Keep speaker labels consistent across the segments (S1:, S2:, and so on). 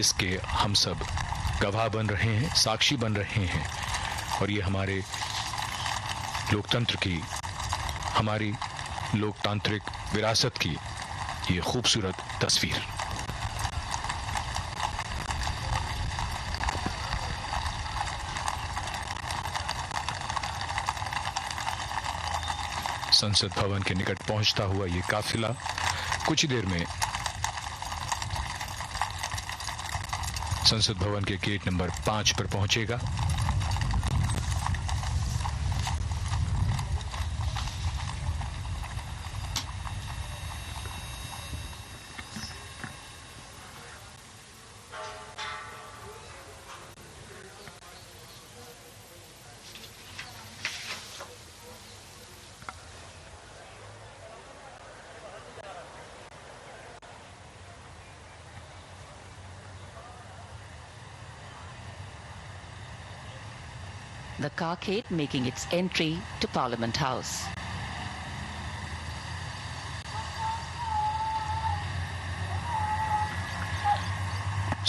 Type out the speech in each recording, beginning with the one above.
S1: इसके हम सब गवाह बन रहे हैं, साक्षी बन रहे हैं। और ये हमारे लोकतंत्र की, हमारी लोकतांत्रिक विरासत की ये खूबसूरत तस्वीर। संसद भवन के निकट पहुंचता हुआ ये काफिला कुछ ही देर में संसद भवन के गेट नंबर 5 पर पहुंचेगा।
S2: The carcade making its entry to Parliament House.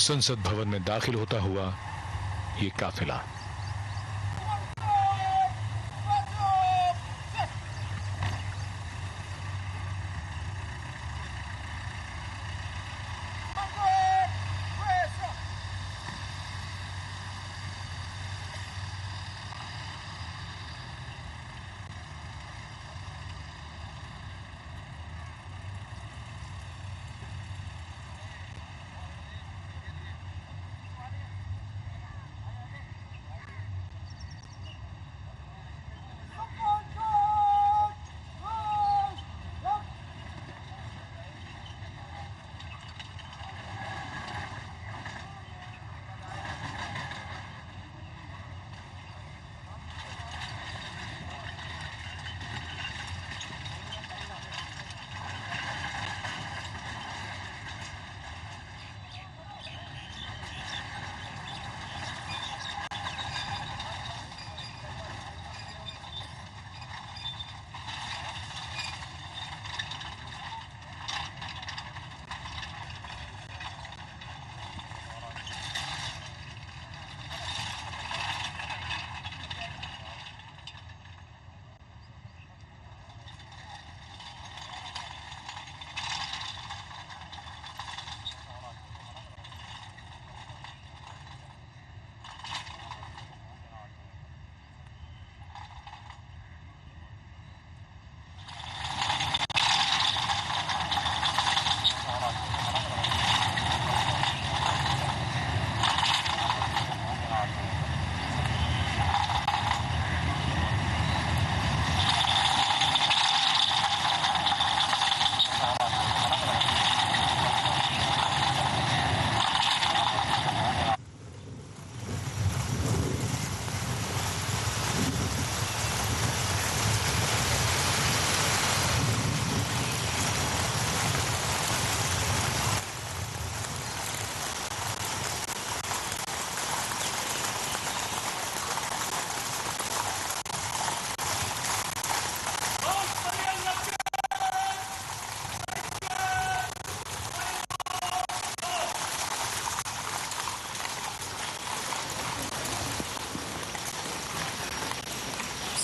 S1: संसद भवन में दाखिल होता हुआ ये काफिला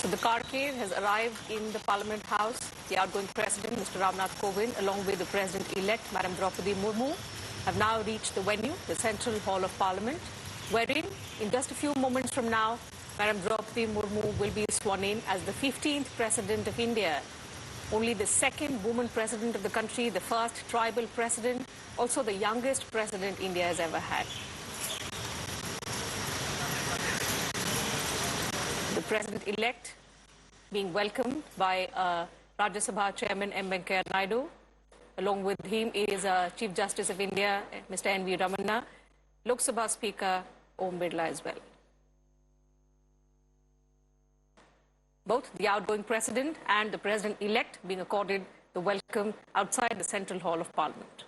S3: So the carcade has arrived in the Parliament House. The outgoing President, Mr. Ramnath Kovind, along with the President-elect, Madam Draupadi Murmu, have now reached the venue, the Central Hall of Parliament, wherein, in just a few moments from now, Madam Draupadi Murmu will be sworn in as the 15th President of India. Only the second woman President of the country, the first tribal President, also the youngest President India has ever had. The President-elect being welcomed by Rajya Sabha Chairman M. Venkaiah Naidu. Along with him is Chief Justice of India, Mr. N. V. Ramanna, Lok Sabha Speaker Om Birla as well. Both the outgoing President and the President-elect being accorded the welcome outside the Central Hall of Parliament.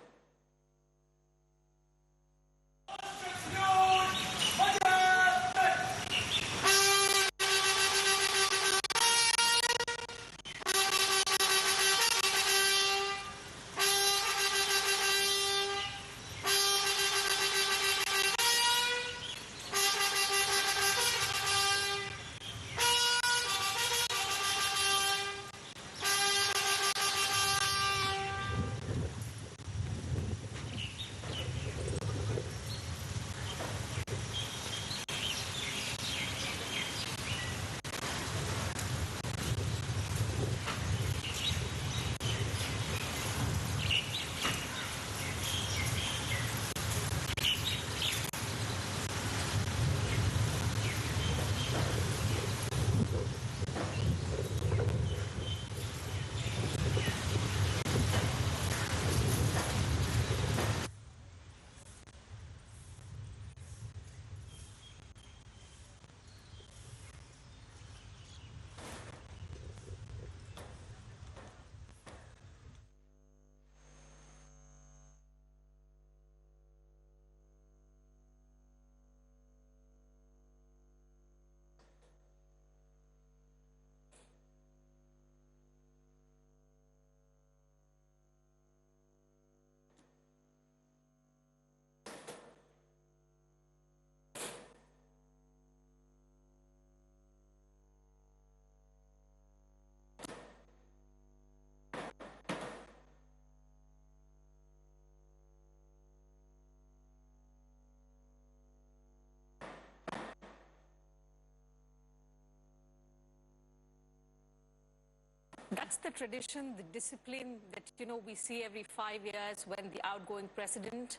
S3: That's the tradition, the discipline that, we see every 5 years when the outgoing president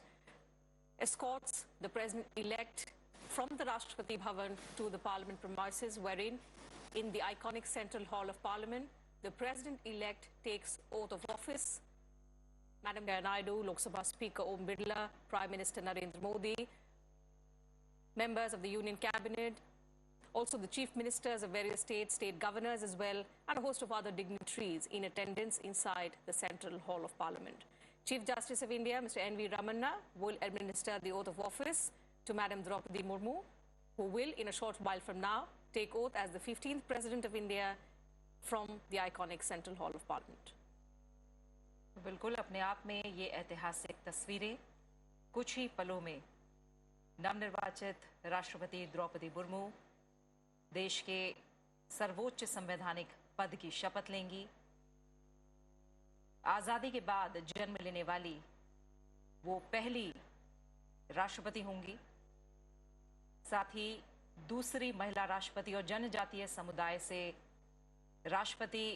S3: escorts the president-elect from the Rashtrapati Bhavan to the parliament premises, wherein in the iconic Central Hall of Parliament, the president-elect takes oath of office. Madam Naidu, Lok Sabha Speaker Om Birla, Prime Minister Narendra Modi, members of the Union Cabinet, also the chief ministers of various states, state governors as well, and a host of other dignitaries in attendance inside the Central Hall of Parliament. Chief Justice of India, Mr. N.V. Ramanna, will administer the oath of office to Madam Draupadi Murmu, who will, in a short while from now, take oath as the 15th President of India from the iconic Central Hall of Parliament.
S4: बिल्कुल अपने आप में ये ऐतिहासिक तस्वीरें कुछ ही पलों में नवनिर्वाचित राष्ट्रपति द्रौपदी मुर्मू देश के सर्वोच्च संवैधानिक पद की शपथ लेंगी। आजादी के बाद जन्म लेने वाली वो पहली राष्ट्रपति होंगी, साथ ही दूसरी महिला राष्ट्रपति और जनजातीय समुदाय से राष्ट्रपति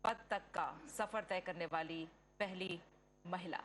S4: पद तक का सफर तय करने वाली पहली महिला।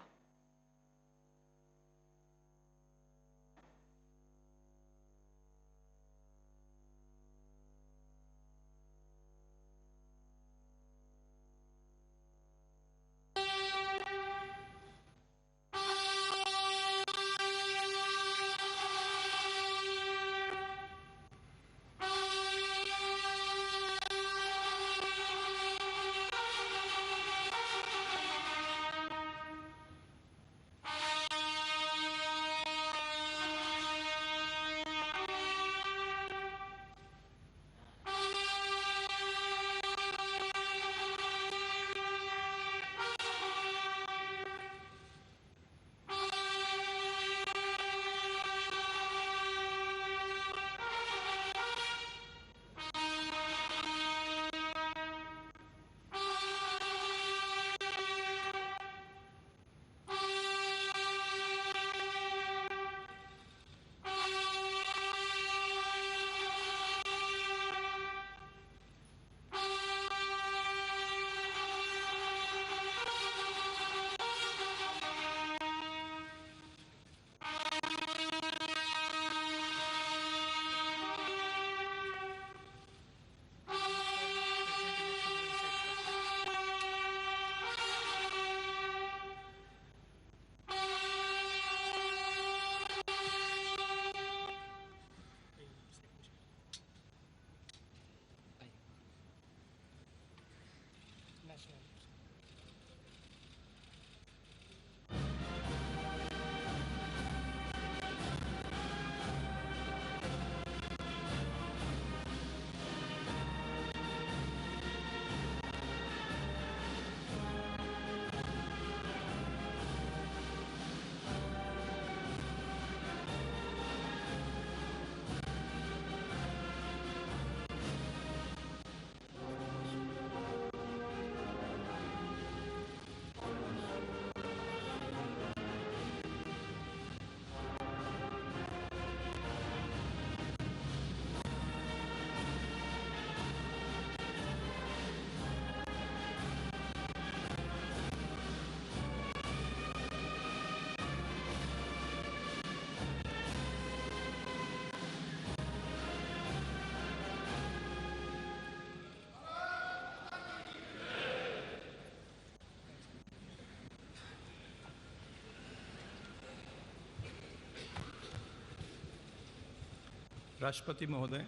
S5: राष्ट्रपति महोदय,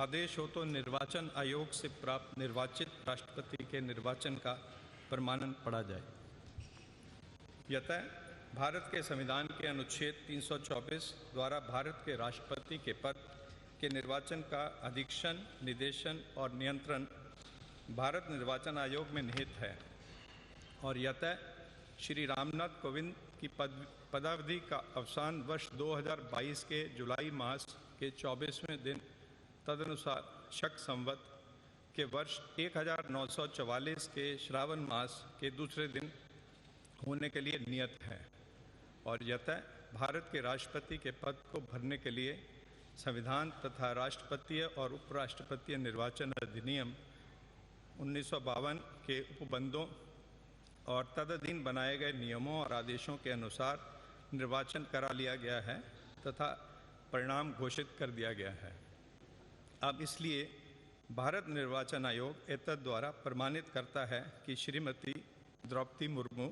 S5: आदेश हो तो निर्वाचन आयोग से प्राप्त निर्वाचित राष्ट्रपति के निर्वाचन का प्रमाणन पढ़ा जाए। यतः भारत के संविधान के अनुच्छेद 324 द्वारा भारत के राष्ट्रपति के पद के निर्वाचन का अधीक्षण, निर्देशन और नियंत्रण भारत निर्वाचन आयोग में निहित है और यतः श्री रामनाथ कोविंद की पदावधि का अवसान वर्ष 2022 के जुलाई मास के 24वें दिन तदनुसार शक संवत के वर्ष 1944 के श्रावण मास के दूसरे दिन होने के लिए नियत है और यतः भारत के राष्ट्रपति के पद को भरने के लिए संविधान तथा राष्ट्रपतीय और उपराष्ट्रपतीय निर्वाचन अधिनियम 1952 के उपबंधों और तदधीन बनाए गए नियमों और आदेशों के अनुसार निर्वाचन करा लिया गया है तथा परिणाम घोषित कर दिया गया है। अब इसलिए भारत निर्वाचन आयोग एतद द्वारा प्रमाणित करता है कि श्रीमती द्रौपदी मुर्मू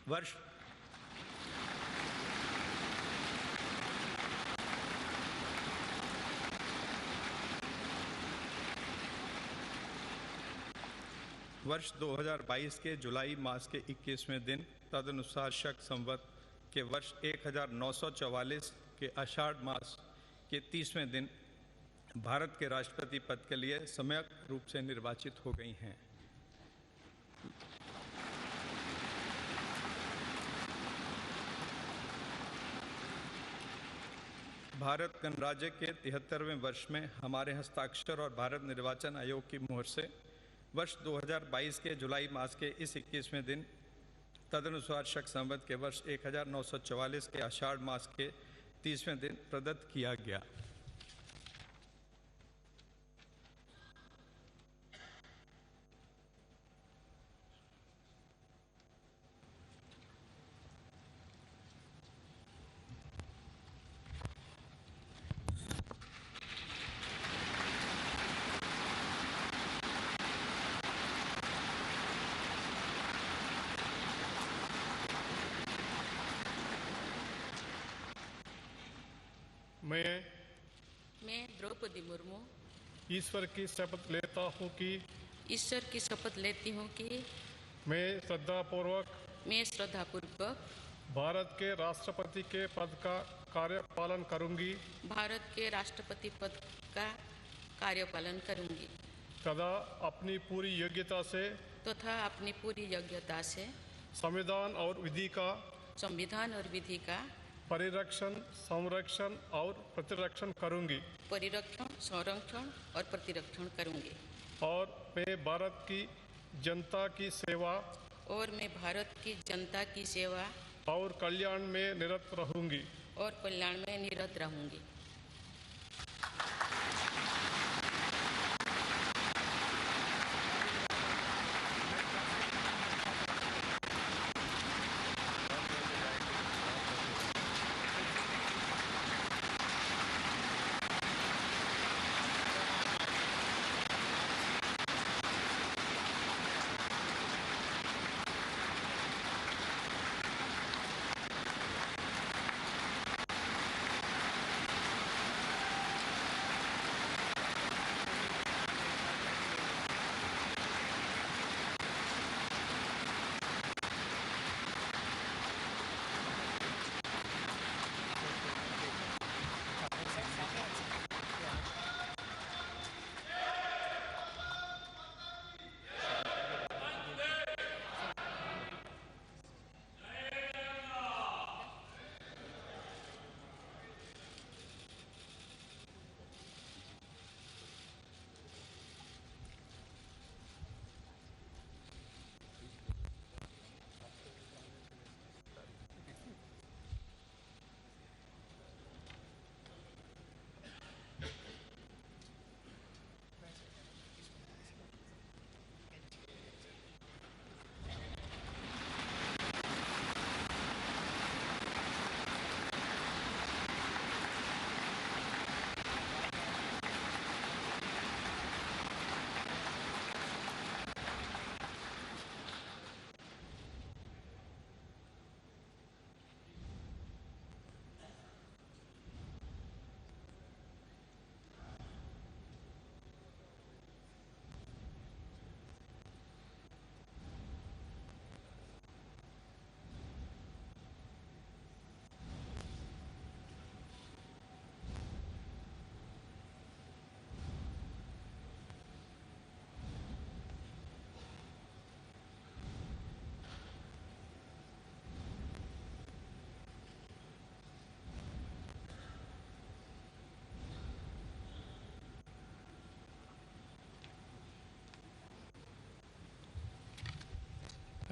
S5: वर्ष वर्ष 2022 के जुलाई मास के 21वें दिन तदनुसार शक संवत के वर्ष 1944 के आषाढ़ मास के 30वें दिन भारत के राष्ट्रपति पद के लिए सम्यक रूप से निर्वाचित हो गई हैं। भारत गणराज्य के 73वें वर्ष में हमारे हस्ताक्षर और भारत निर्वाचन आयोग की मुहर से वर्ष 2022 के जुलाई मास के इस 21वें दिन तदनुसार शक संवत के वर्ष 1944 के आषाढ़ मास के 30वें दिन प्रदत्त किया गया।
S6: मैं द्रौपदी मुर्मू
S7: ईश्वर की शपथ लेती हूँ कि मैं श्रद्धापूर्वक
S6: भारत के राष्ट्रपति के पद का कार्यपालन करूंगी
S7: तथा अपनी पूरी योग्यता से संविधान और विधि का परिरक्षण, संरक्षण और प्रतिरक्षण करूंगी और मैं भारत की जनता की सेवा और कल्याण में निरत रहूंगी।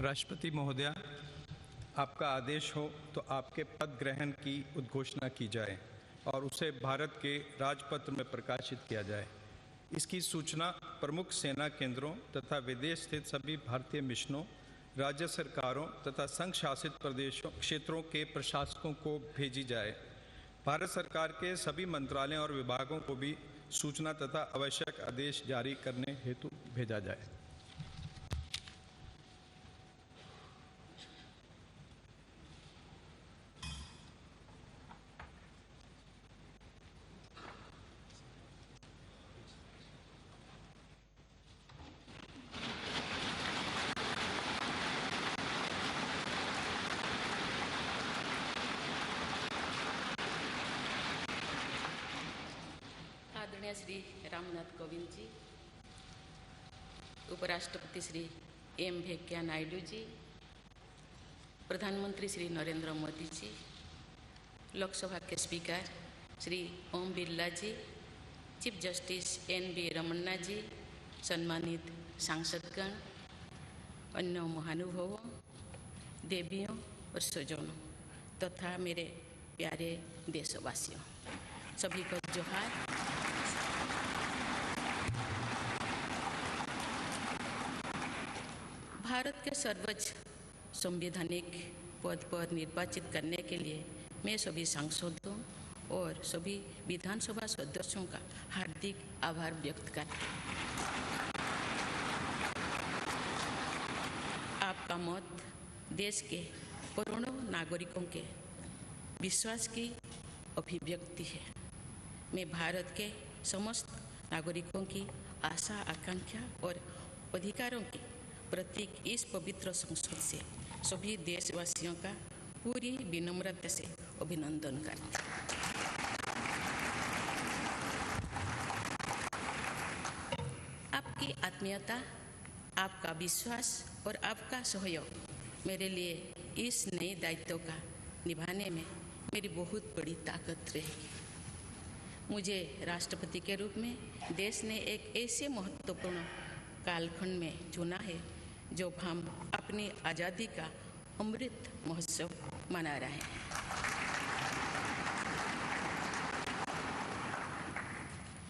S5: राष्ट्रपति महोदया, आपका आदेश हो तो आपके पद ग्रहण की उद्घोषणा की जाए और उसे भारत के राजपत्र में प्रकाशित किया जाए। इसकी सूचना प्रमुख सेना केंद्रों तथा विदेश स्थित सभी भारतीय मिशनों, राज्य सरकारों तथा संघ शासित प्रदेशों क्षेत्रों के प्रशासकों को भेजी जाए। भारत सरकार के सभी मंत्रालयों और विभागों को भी सूचना तथा आवश्यक आदेश जारी करने हेतु भेजा जाए।
S7: आदरणीय श्री रामनाथ कोविंद जी, उपराष्ट्रपति श्री एम वेंकैया नायडू जी, प्रधानमंत्री श्री नरेंद्र मोदी जी, लोकसभा के स्पीकर श्री ओम बिरला जी, चीफ जस्टिस एन.वी. रमन्ना जी, सम्मानित सांसदगण, अन्य महानुभावों, देवियों और स्वजनों तथा मेरे प्यारे देशवासियों, सभी को जोहार। भारत के सर्वोच्च संवैधानिक पद पर निर्वाचित करने के लिए मैं सभी सांसदों और सभी विधानसभा सदस्यों का हार्दिक आभार व्यक्त करती हूँ। आपका मत देश के करोड़ों नागरिकों के विश्वास की अभिव्यक्ति है। मैं भारत के समस्त नागरिकों की आशा, आकांक्षा और अधिकारों के प्रतीक इस पवित्र संसद से सभी देशवासियों का पूरी विनम्रता से अभिनंदन करती हूँ। आपकी आत्मीयता, आपका विश्वास और आपका सहयोग मेरे लिए इस नए दायित्व का निभाने में मेरी बहुत बड़ी ताकत रहेगी। मुझे राष्ट्रपति के रूप में देश ने एक ऐसे महत्वपूर्ण कालखंड में चुना है जो हम अपनी आज़ादी का अमृत महोत्सव मना रहे हैं।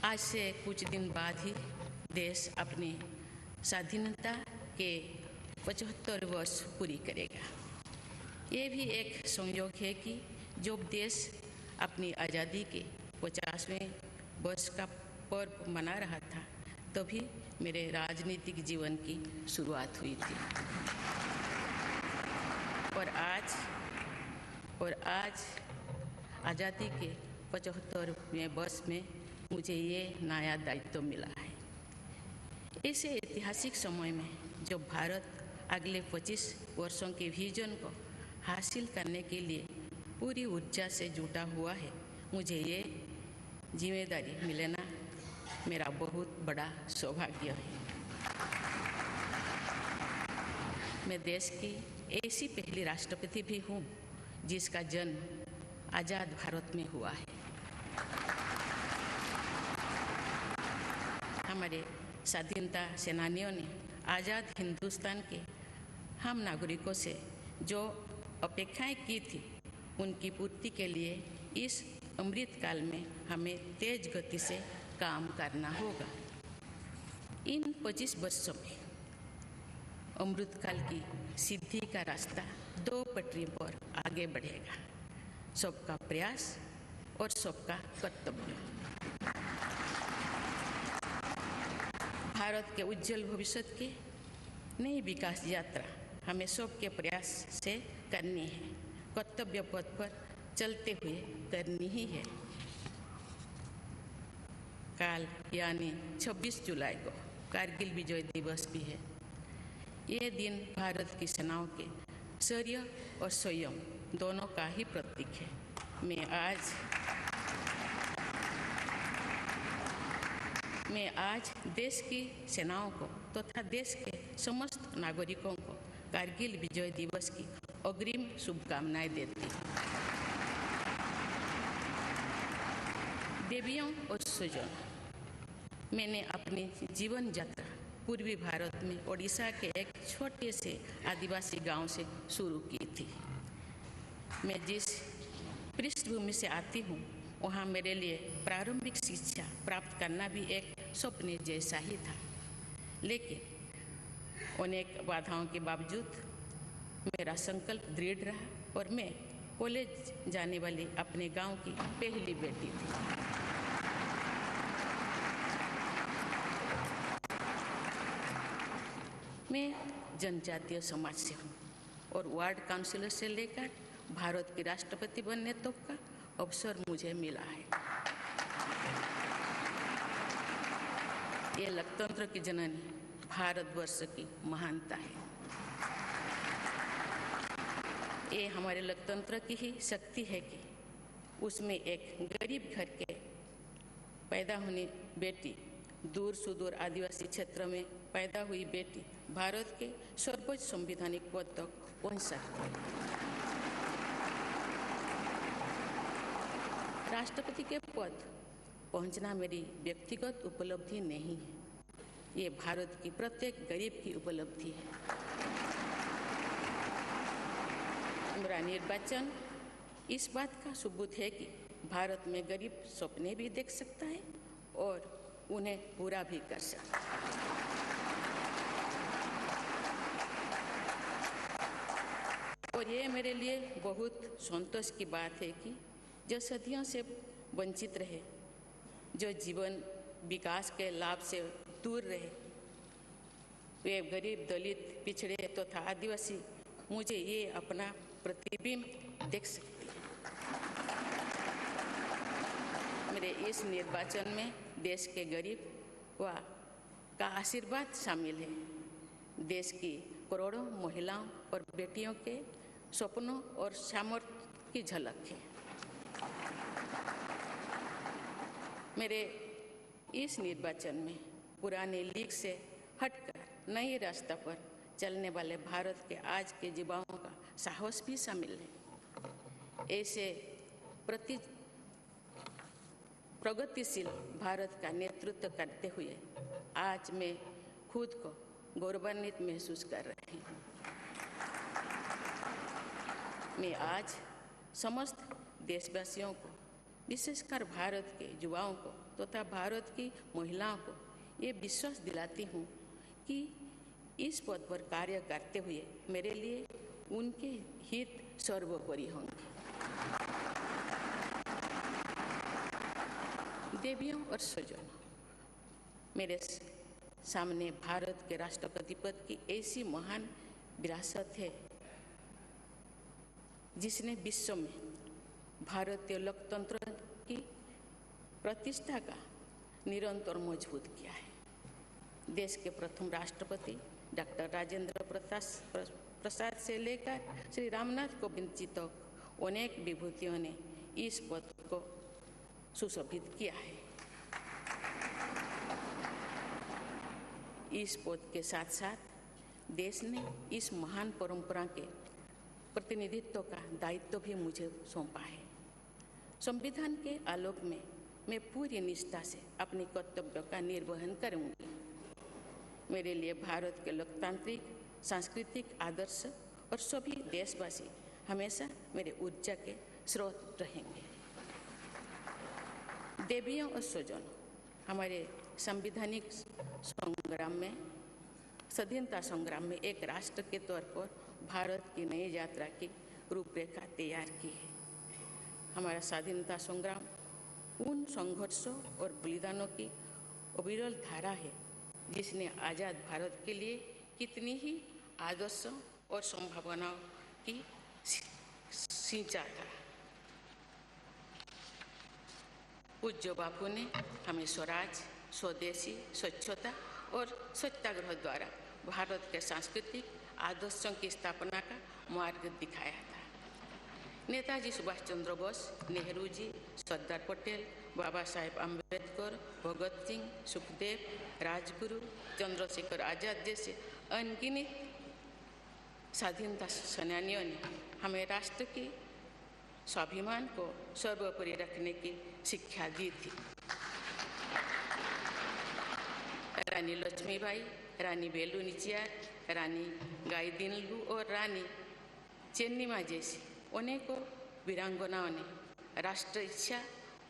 S7: आज से कुछ दिन बाद ही देश अपनी स्वाधीनता के 75 वर्ष पूरी करेगा। ये भी एक संयोग है कि जब देश अपनी आज़ादी के 50वें वर्ष का पर्व मना रहा था, तभी मेरे राजनीतिक जीवन की शुरुआत हुई थी। और आज आज़ादी के 75वें वर्ष में मुझे ये नया दायित्व मिला है। ऐसे ऐतिहासिक समय में जब भारत अगले 25 वर्षों के विजन को हासिल करने के लिए पूरी ऊर्जा से जुटा हुआ है, मुझे ये जिम्मेदारी मिलना मेरा बहुत बड़ा सौभाग्य है। मैं देश की ऐसी पहली राष्ट्रपति भी हूँ जिसका जन्म आज़ाद भारत में हुआ है। हमारे स्वाधीनता सेनानियों ने आज़ाद हिंदुस्तान के हम नागरिकों से जो अपेक्षाएं की थी, उनकी पूर्ति के लिए इस अमृत काल में हमें तेज गति से काम करना होगा। इन 25 वर्षों में अमृतकाल की सिद्धि का रास्ता 2 पटरियों पर आगे बढ़ेगा, सबका प्रयास और सबका कर्तव्य। भारत के उज्जवल भविष्य की नई विकास यात्रा हमें सबके प्रयास से करनी है, कर्तव्य पथ पर चलते हुए करनी ही है। कल यानी 26 जुलाई को कारगिल विजय दिवस भी है। ये दिन भारत की सेनाओं के शौर्य और संयम दोनों का ही प्रतीक है। मैं आज देश की सेनाओं को तथा देश के समस्त नागरिकों को कारगिल विजय दिवस की अग्रिम शुभकामनाएं देती हूँ। देवियों और स्वजनों, मैंने अपनी जीवन यात्रा पूर्वी भारत में ओडिशा के एक छोटे से आदिवासी गांव से शुरू की थी। मैं जिस पृष्ठभूमि से आती हूँ वहाँ मेरे लिए प्रारंभिक शिक्षा प्राप्त करना भी एक सपने जैसा ही था, लेकिन अनेक बाधाओं के बावजूद मेरा संकल्प दृढ़ रहा और मैं कॉलेज जाने वाली अपने गांव की पहली बेटी थी। मैं जनजातीय समाज से हूँ और वार्ड काउंसिलर से लेकर भारत के राष्ट्रपति बनने तक का अवसर मुझे मिला है। ये लोकतंत्र की जननी भारतवर्ष की महानता है। ये हमारे लोकतंत्र की ही शक्ति है कि उसमें एक गरीब घर के पैदा होने बेटी, दूर सुदूर आदिवासी क्षेत्र में पैदा हुई बेटी भारत के सर्वोच्च संवैधानिक पद तक पहुंच सकती है। राष्ट्रपति के पद पहुंचना मेरी व्यक्तिगत उपलब्धि नहीं है, ये भारत की प्रत्येक गरीब की उपलब्धि है। मेरा निर्वाचन इस बात का सबूत है कि भारत में गरीब सपने भी देख सकता है और उन्हें पूरा भी कर सकता है। और ये मेरे लिए बहुत संतोष की बात है कि जो सदियों से वंचित रहे, जो जीवन विकास के लाभ से दूर रहे, वे गरीब, दलित, पिछड़े तथा आदिवासी मुझे ये अपना प्रतिबिंब देख सकती है। मेरे इस निर्वाचन में देश के गरीब व का आशीर्वाद शामिल है। देश की करोड़ों महिलाओं और बेटियों के सपनों और सामर्थ्य की झलक है। मेरे इस निर्वाचन में पुराने लीग से हटकर नए रास्ते पर चलने वाले भारत के आज के युवाओं का साहस भी शामिल है। ऐसे प्रगतिशील भारत का नेतृत्व करते हुए आज मैं खुद को गौरवान्वित महसूस कर रही हूँ। मैं आज समस्त देशवासियों को, विशेषकर भारत के युवाओं को तथा भारत की महिलाओं को ये विश्वास दिलाती हूँ कि इस पद पर कार्य करते हुए मेरे लिए उनके हित सर्वोपरि होंगे। देवियों और स्वजनों, मेरे सामने भारत के राष्ट्रपति पद की ऐसी महान विरासत है जिसने विश्व में भारतीय लोकतंत्र की प्रतिष्ठा का निरंतर मजबूत किया है। देश के प्रथम राष्ट्रपति डॉक्टर राजेंद्र प्रसाद से लेकर श्री रामनाथ कोविंद जी तक अनेक विभूतियों ने इस पद को सुशोभित किया है। इस पद के साथ साथ देश ने इस महान परंपरा के प्रतिनिधित्व का दायित्व भी मुझे सौंपा है। संविधान के आलोक में मैं पूरी निष्ठा से अपने कर्तव्यों का निर्वहन करूंगी। मेरे लिए भारत के लोकतांत्रिक, सांस्कृतिक आदर्श और सभी देशवासी हमेशा मेरे ऊर्जा के स्रोत रहेंगे। देवियों और स्वजनों, हमारे संवैधानिक संग्राम में, स्वाधीनता संग्राम में एक राष्ट्र के तौर पर भारत की नई यात्रा की रूपरेखा तैयार की है। हमारा स्वाधीनता संग्राम उन संघर्षों और बलिदानों की अविरल धारा है जिसने आज़ाद भारत के लिए कितनी ही आदर्शों और संभावनाओं की सिंचा था। पूज्य बापू ने हमें स्वराज, स्वदेशी, स्वच्छता और सत्याग्रह द्वारा भारत के सांस्कृतिक आदर्शों की स्थापना का मार्ग दिखाया था। नेताजी सुभाष चंद्र बोस, नेहरू जी, सरदार पटेल, बाबा साहेब अम्बेडकर, भगत सिंह, सुखदेव, राजगुरु, चंद्रशेखर आजाद जैसे अनगिनत स्वाधीनता सेनानियों ने हमें राष्ट्र की स्वाभिमान को सर्वोपरि रखने की शिक्षा दी थी। रानी लक्ष्मीबाई, रानी वेलु नाचियार, रानी गाइदिन्लु और रानी चेन्निमा जैसी अनेकों वीरांगनाओं ने राष्ट्र इच्छा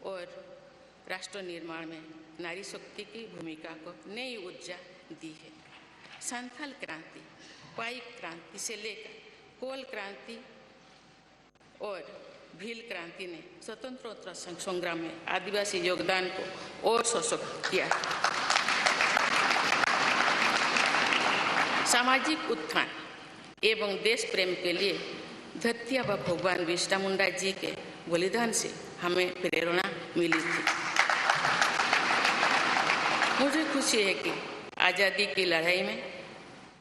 S7: और राष्ट्र निर्माण में नारी शक्ति की भूमिका को नई ऊर्जा दी है। संथाल क्रांति, पाइक क्रांति से लेकर कोल क्रांति और भील क्रांति ने स्वतंत्रता संग्राम में आदिवासी योगदान को और सशक्त किया। सामाजिक उत्थान एवं देश प्रेम के लिए धरती आबा भगवान बिरसा मुंडा जी के बलिदान से हमें प्रेरणा मिली थी। मुझे खुशी है कि आज़ादी की लड़ाई में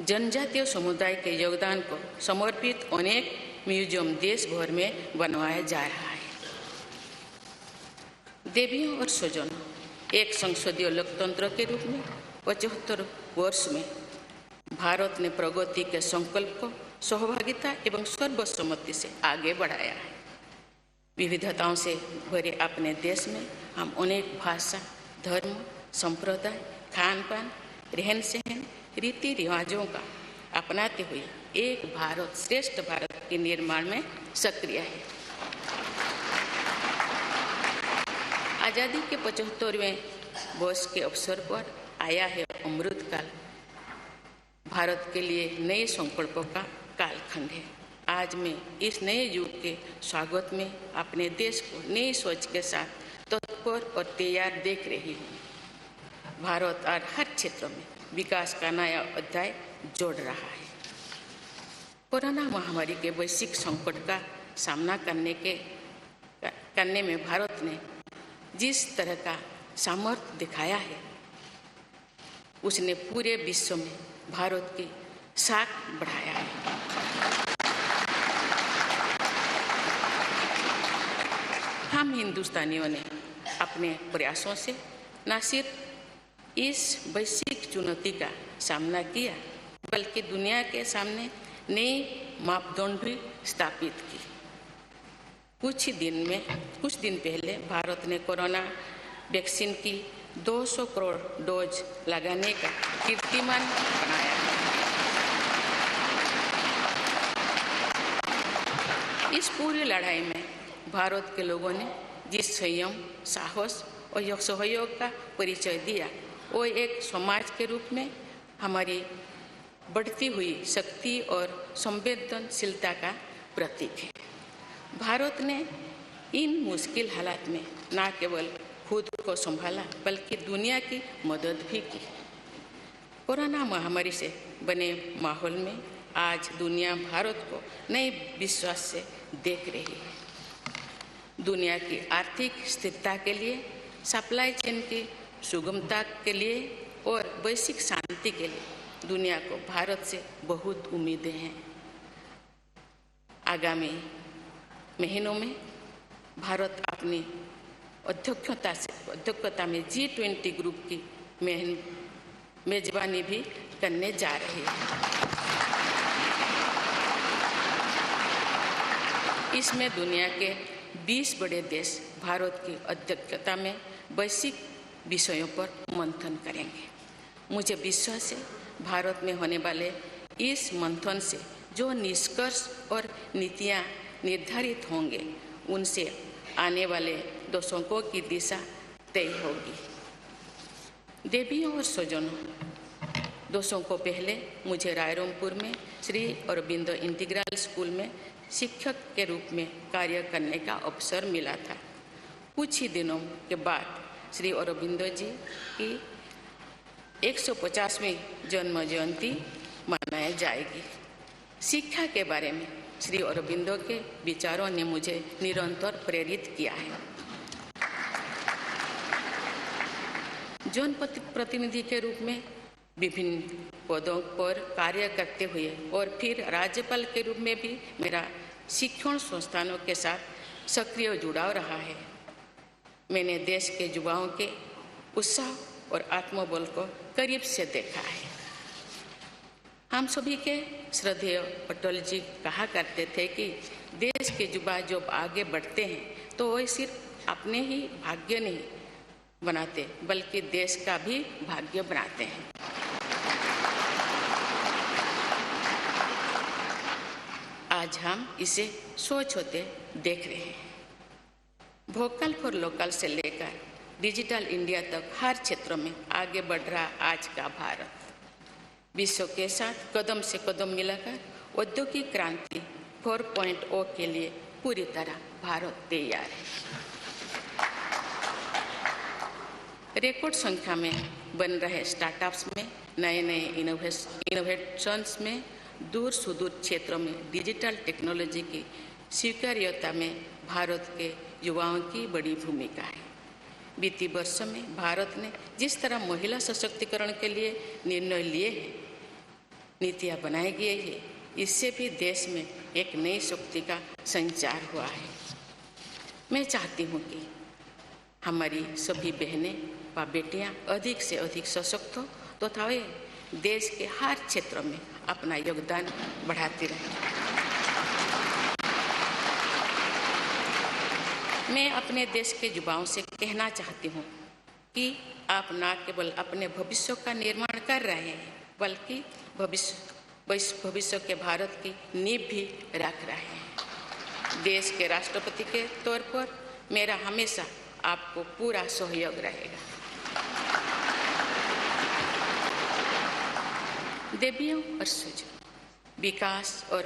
S7: जनजातीय समुदाय के योगदान को समर्पित अनेक म्यूजियम देश भर में बनवाया जा रहा है। देवियों और स्वजनों, एक संसदीय लोकतंत्र के रूप में 75 वर्ष में भारत ने प्रगति के संकल्प को सहभागिता एवं सर्वसम्मति से आगे बढ़ाया है। विविधताओं से भरे अपने देश में हम अनेक भाषा, धर्म, संप्रदाय, खान पान, रहन सहन, रीति रिवाजों का अपनाते हुए एक भारत श्रेष्ठ भारत के निर्माण में सक्रिय है। आज़ादी के 75वें वर्ष के अवसर पर आया है अमृत काल। भारत के लिए नए संकल्पों का कालखंड है। आज मैं इस नए युग के स्वागत में अपने देश को नई सोच के साथ तत्पर और तैयार देख रही हूँ। भारत आज हर क्षेत्र में विकास का नया अध्याय जोड़ रहा है। कोरोना महामारी के वैश्विक संकट का सामना करने में भारत ने जिस तरह का सामर्थ्य दिखाया है, उसने पूरे विश्व में भारत की साख बढ़ाया है। हम हिंदुस्तानियों ने अपने प्रयासों से न सिर्फ इस वैश्विक चुनौती का सामना किया, बल्कि दुनिया के सामने नए मापदंड भी स्थापित की। कुछ दिन पहले भारत ने कोरोना वैक्सीन की 200 करोड़ डोज लगाने का कीर्तिमान बनाया। इस पूरी लड़ाई में भारत के लोगों ने जिस संयम, साहस और सहयोग का परिचय दिया, वो एक समाज के रूप में हमारी बढ़ती हुई शक्ति और संवेदनशीलता का प्रतीक है। भारत ने इन मुश्किल हालात में न केवल खुद को संभाला, बल्कि दुनिया की मदद भी की। कोरोना महामारी से बने माहौल में आज दुनिया भारत को नए विश्वास से देख रही है। दुनिया की आर्थिक स्थिरता के लिए, सप्लाई चेन की सुगमता के लिए और वैश्विक शांति के लिए दुनिया को भारत से बहुत उम्मीदें हैं। आगामी महीनों में भारत अपनी अध्यक्षता में G20 ग्रुप की मेजबानी भी करने जा रही है। इसमें दुनिया के 20 बड़े देश भारत की अध्यक्षता में वैश्विक विषयों पर मंथन करेंगे। मुझे विश्वास है भारत में होने वाले इस मंथन से जो निष्कर्ष और नीतियां निर्धारित होंगे, उनसे आने वाले दशकों की दिशा तय होगी। देवियों और स्वजनों, दशकों पहले मुझे रायरंगपुर में श्री अरबिंदो इंटीग्रल स्कूल में शिक्षक के रूप में कार्य करने का अवसर मिला था। कुछ ही दिनों के बाद श्री अरबिंदो जी की 150वीं जन्म जयंती मनाई जाएगी। शिक्षा के बारे में श्री अरबिंदो के विचारों ने मुझे निरंतर प्रेरित किया है। जनप्रतिनिधि के रूप में विभिन्न पदों पर कार्य करते हुए और फिर राज्यपाल के रूप में भी मेरा शिक्षण संस्थानों के साथ सक्रिय जुड़ाव रहा है। मैंने देश के युवाओं के उत्साह और आत्मबल को करीब से देखा है। हम सभी के श्रद्धेय अटल जी कहा करते थे कि देश के युवा जब आगे बढ़ते हैं तो वे सिर्फ अपने ही भाग्य नहीं बनाते, बल्कि देश का भी भाग्य बनाते हैं। आज हम इसे सोच होते देख रहे हैं। वोकल फॉर लोकल से लेकर डिजिटल इंडिया तक हर क्षेत्र में आगे बढ़ रहा आज का भारत विश्व के साथ कदम से कदम मिलाकर औद्योगिक क्रांति 4.0 के लिए पूरी तरह भारत तैयार है। रिकॉर्ड संख्या में बन रहे स्टार्टअप्स में नए नए इनोवेशंस में दूर सुदूर क्षेत्रों में डिजिटल टेक्नोलॉजी की स्वीकार्यता में भारत के युवाओं की बड़ी भूमिका है। बीती वर्षों में भारत ने जिस तरह महिला सशक्तिकरण के लिए निर्णय लिए हैं, नीतियाँ बनाई गई है, इससे भी देश में एक नई शक्ति का संचार हुआ है। मैं चाहती हूँ कि हमारी सभी बहनें व बेटियाँ अधिक से अधिक सशक्त हो तथा वे देश के हर क्षेत्र में अपना योगदान बढ़ाती रहें। मैं अपने देश के युवाओं से कहना चाहती हूँ कि आप न केवल अपने भविष्य का निर्माण कर रहे हैं बल्कि भविष्य के भारत की नींव भी रख रहे हैं। देश के राष्ट्रपति के तौर पर मेरा हमेशा आपको पूरा सहयोग रहेगा। देवियों और सुजों, विकास और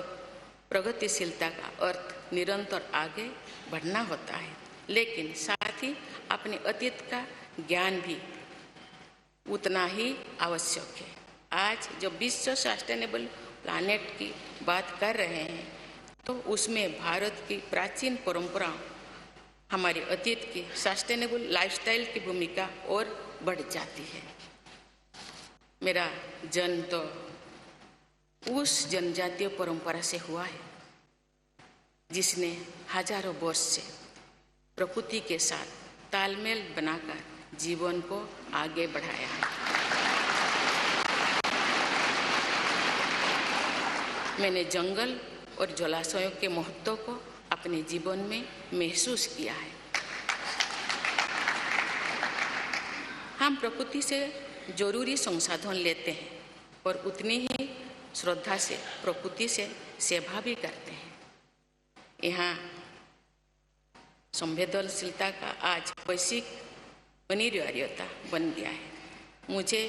S7: प्रगतिशीलता का अर्थ निरंतर आगे बढ़ना होता है, लेकिन साथ ही अपने अतीत का ज्ञान भी उतना ही आवश्यक है। आज जब विश्व सस्टेनेबल प्लैनेट की बात कर रहे हैं तो उसमें भारत की प्राचीन परंपराओं, हमारे अतीत की सस्टेनेबल लाइफस्टाइल की भूमिका और बढ़ जाती है। मेरा जन्म तो उस जनजातीय परंपरा से हुआ है जिसने हजारों वर्ष से प्रकृति के साथ तालमेल बनाकर जीवन को आगे बढ़ाया है। मैंने जंगल और जलाशयों के महत्व को अपने जीवन में महसूस किया है। हम प्रकृति से जरूरी संसाधन लेते हैं और उतनी ही श्रद्धा से प्रकृति से सेवा भी करते हैं। यहाँ संवेदनशीलता का आज वैश्विक अनिवार्यता बन गया है। मुझे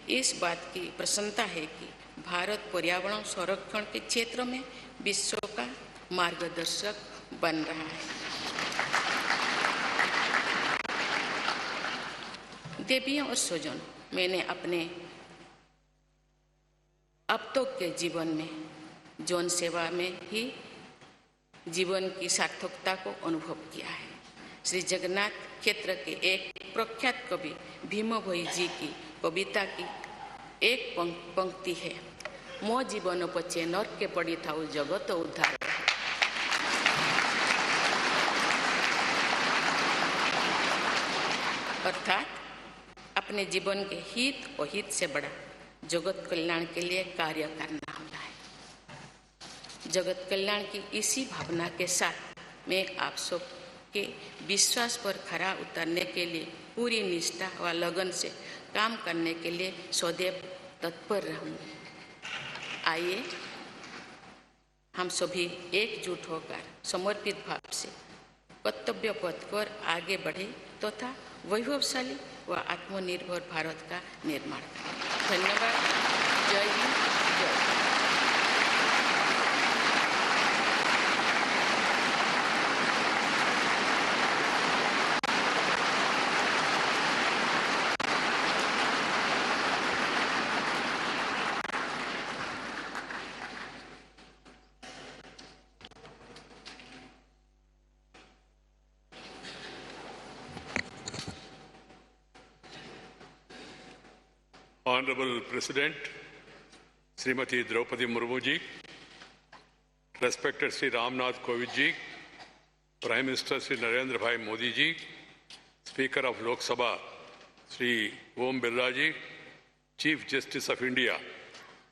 S7: इस बात की प्रसन्नता है कि भारत पर्यावरण संरक्षण के क्षेत्र में विश्व का मार्गदर्शक बन रहा है। देवियों और स्वजन, मैंने अपने अब तक के जीवन में जौन सेवा में ही जीवन की सार्थकता को अनुभव किया है। श्री जगन्नाथ क्षेत्र के एक प्रख्यात कवि भीम भोई जी की कविता की एक पंक्ति है, मो जीवन पचे नर्क के पड़ी था जगत उद्धार। अर्थात अपने जीवन के हित और हित से बड़ा जगत कल्याण के लिए कार्य करना होता है। जगत कल्याण की इसी भावना के साथ मैं आप सब के विश्वास पर खरा उतरने के लिए पूरी निष्ठा व लगन से काम करने के लिए सदैव तत्पर रहूँगी। आइए हम सभी एकजुट होकर समर्पित भाव से कर्तव्य पथ पर आगे बढ़े तथा वैभवशाली व आत्मनिर्भर भारत का निर्माण करें। धन्यवाद। जय हिंद, जय।
S8: Honorable President, Srimati Draupadi Murmu ji, respected Sri Ramnath Kovind ji, Prime Minister Sri Narendra Bhai Modi ji, Speaker of Lok Sabha Sri Om Birla ji, Chief Justice of India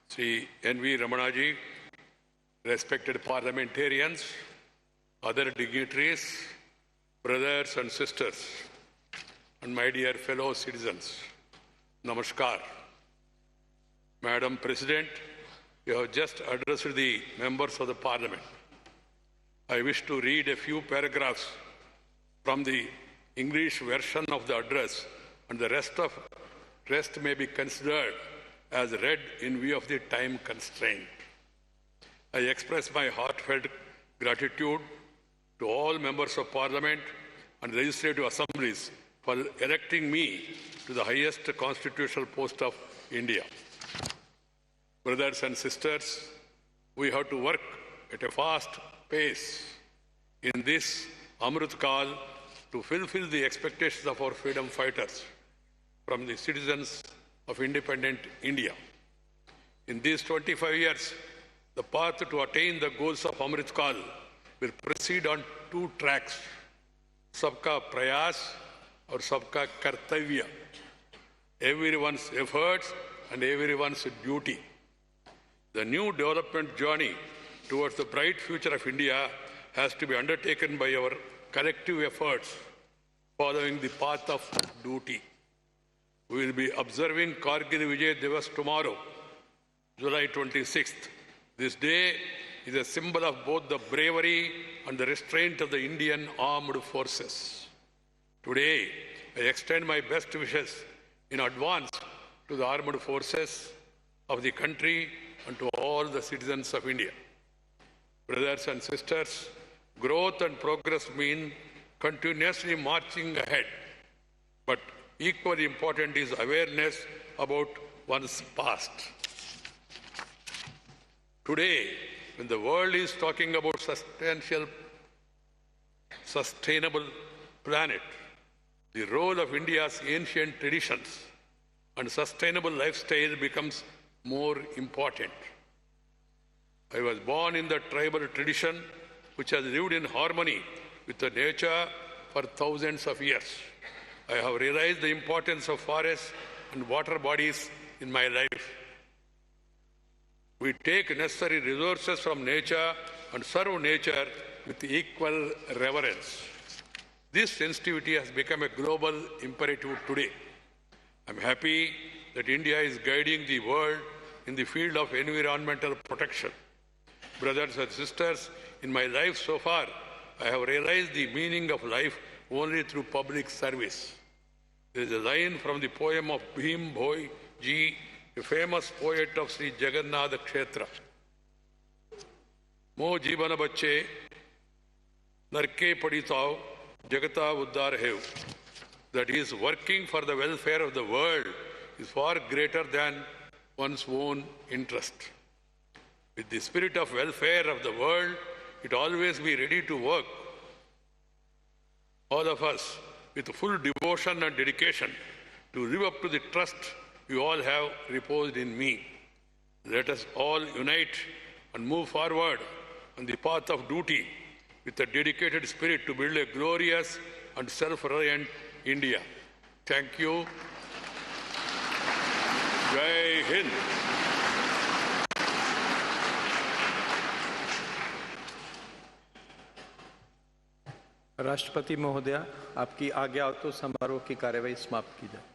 S8: Sri N.V. Ramana ji, respected parliamentarians, other dignitaries, brothers and sisters, and my dear fellow citizens, Namaskar. Madam President, you have just addressed the members of the Parliament. I wish to read a few paragraphs from the English version of the address, and the rest may be considered as read in view of the time constraint. I express my heartfelt gratitude to all members of Parliament and legislative assemblies for electing me to the highest constitutional post of India. Brothers and sisters, we have to work at a fast pace in this Amrit Kal to fulfill the expectations of our freedom fighters from the citizens of independent India. In these 25 years, the path to attain the goals of Amrit Kal will proceed on two tracks, Sabka Prayas or Sabka Kartavya, everyone's efforts and everyone's duty. The new development journey towards the bright future of India has to be undertaken by our collective efforts following the path of duty. We will be observing Kargil Vijay Divas tomorrow, July 26th. This day is a symbol of both the bravery and the restraint of the Indian armed forces. Today, I extend my best wishes in advance to the armed forces of the country and to all the citizens of India. Brothers and sisters, growth and progress mean continuously marching ahead, but equally important is awareness about one's past. Today, when the world is talking about sustainable planet, the role of India's ancient traditions and sustainable lifestyle becomes more important. I was born in the tribal tradition which has lived in harmony with the nature for thousands of years. I have realized the importance of forests and water bodies in my life. We take necessary resources from nature and serve nature with equal reverence. This sensitivity has become a global imperative today. I'm happy that India is guiding the world in the field of environmental protection. Brothers and sisters, in my life so far, I have realized the meaning of life only through public service. There is a line from the poem of Bhim Bhoi Ji, a famous poet of Sri Jagannath Kshetra. Mo jibana bacche, narke paditao, jagata uddar hev. That is, working for the welfare of the world is far greater than one's own interest. With the spirit of welfare of the world, it always be ready to work. All of us, with full devotion and dedication, to live up to the trust you all have reposed in me. Let us all unite and move forward on the path of duty with a dedicated spirit to build a glorious and self-reliant India. Thank you. Jai Hind.
S5: राष्ट्रपति महोदया, आपकी आज्ञा हो तो समारोह की कार्यवाही समाप्त की जाए।